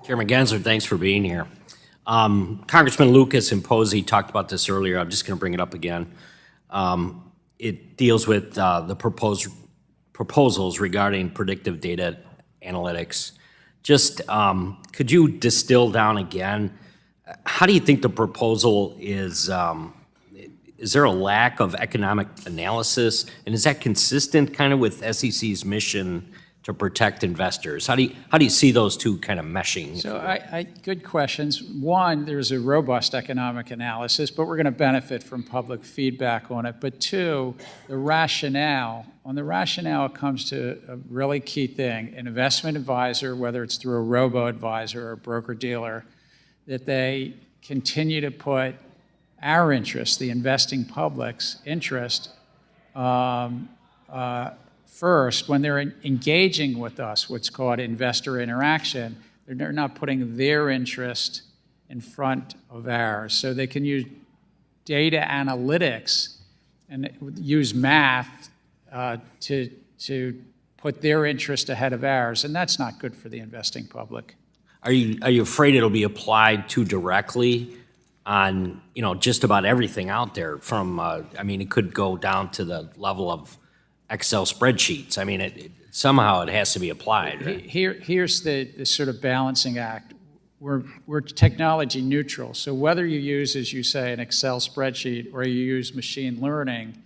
Chairman Gensler, thanks for being here. Congressman Lucas and Posey talked about this earlier. I'm just going to bring it up again. It deals with the proposals regarding predictive data analytics. Just could you distill down again? How do you think the proposal is? Is there a lack of economic analysis, and is that consistent kind of with SEC's mission to protect investors? How do you see those two kind of meshing? So good questions. One, there's a robust economic analysis, but we're going to benefit from public feedback on it. But two, the rationale. On the rationale, it comes to a really key thing. An investment advisor, whether it's through a robo-advisor or a broker-dealer, that they continue to put our interest, the investing public's interest, first, when they're engaging with us, what's called investor interaction, they're not putting their interest in front of ours. So they can use data analytics and use math to put their interest ahead of ours, and that's not good for the investing public. Are you afraid it'll be applied too directly on just about everything out there? From it could go down to the level of Excel spreadsheets. I mean, somehow it has to be applied. Right? Here's the sort of balancing act. We're technology neutral. So whether you use, as you say, an Excel spreadsheet or you use machine learning,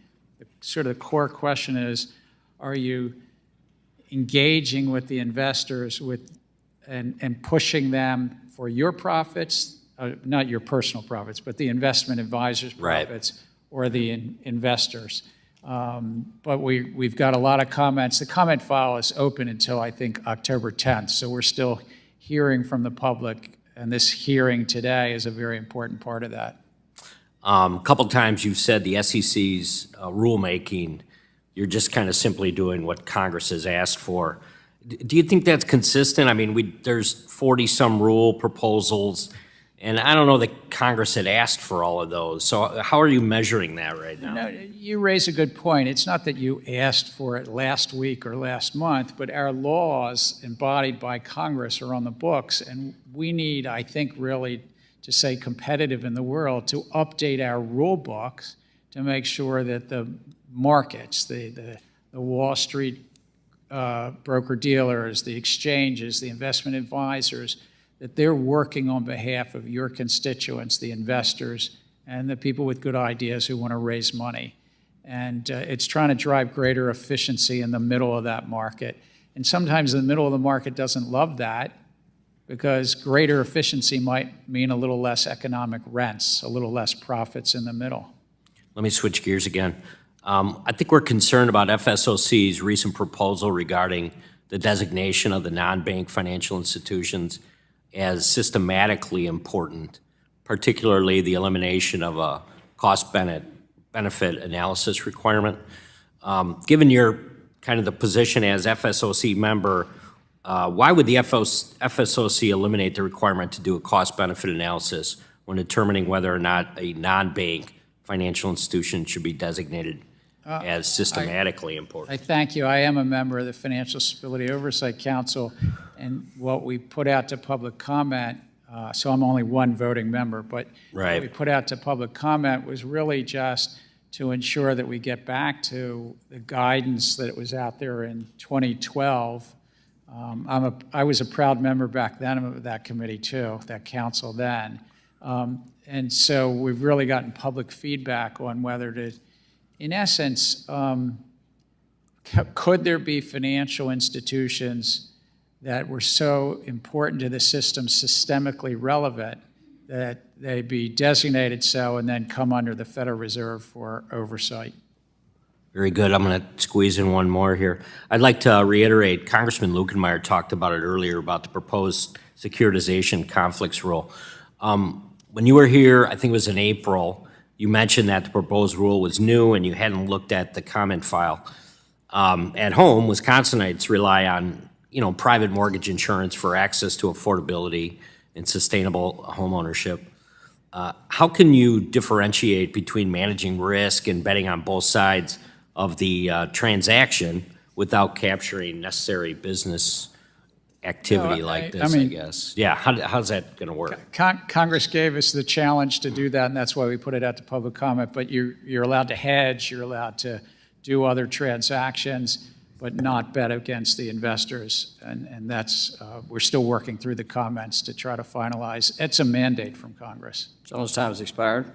sort of the core question is, are you engaging with the investors and pushing them for your profits, not your personal profits, but the investment advisors' profits, right, or the investors? But we've got a lot of comments. The comment file is open until, I think, October 10th, so we're still hearing from the public, and this hearing today is a very important part of that. A couple times you've said the SEC's rulemaking, you're just kind of simply doing what Congress has asked for. Do you think that's consistent? I mean, there's 40-some rule proposals, and I don't know that Congress had asked for all of those. So how are you measuring that right now? You raise a good point. It's not that you asked for it last week or last month, but our laws embodied by Congress are on the books, and we need, I think, really to stay competitive in the world, to update our rule books to make sure that the markets, the Wall Street broker-dealers, the exchanges, the investment advisors, that they're working on behalf of your constituents, the investors, and the people with good ideas who want to raise money. And it's trying to drive greater efficiency in the middle of that market. And sometimes the middle of the market doesn't love that, because greater efficiency might mean a little less economic rents, a little less profits in the middle. Let me switch gears again. I think we're concerned about FSOC's recent proposal regarding the designation of the non-bank financial institutions as systematically important, particularly the elimination of a cost-benefit analysis requirement. Given your kind of the position as FSOC member, why would the FSOC eliminate the requirement to do a cost-benefit analysis when determining whether or not a non-bank financial institution should be designated as systematically important? I thank you. I am a member of the Financial Stability Oversight Council, and what we put out to public comment, so I'm only one voting member, but right, what we put out to public comment was really just to ensure that we get back to the guidance that was out there in 2012. I was a proud member back then of that committee too, that council then. And so we've really gotten public feedback on whether to, in essence, could there be financial institutions that were so important to the system, systemically relevant, that they be designated so and then come under the Federal Reserve for oversight? Very good. I'm going to squeeze in one more here. I'd like to reiterate, Congressman Lukenmeyer talked about it earlier, about the proposed securitization conflicts rule. When you were here, I think it was in April, you mentioned that the proposed rule was new and you hadn't looked at the comment file. At home, Wisconsinites rely on private mortgage insurance for access to affordability and sustainable home ownership. How can you differentiate between managing risk and betting on both sides of the transaction without capturing necessary business activity No, like I this, I mean- guess. Yeah, how's that going to work? Congress gave us the challenge to do that, and that's why we put it out to public comment, but you're allowed to hedge, you're allowed to do other transactions, but not bet against the investors. And that's, we're still working through the comments to try to finalize. It's a mandate from Congress. Someone's time has expired.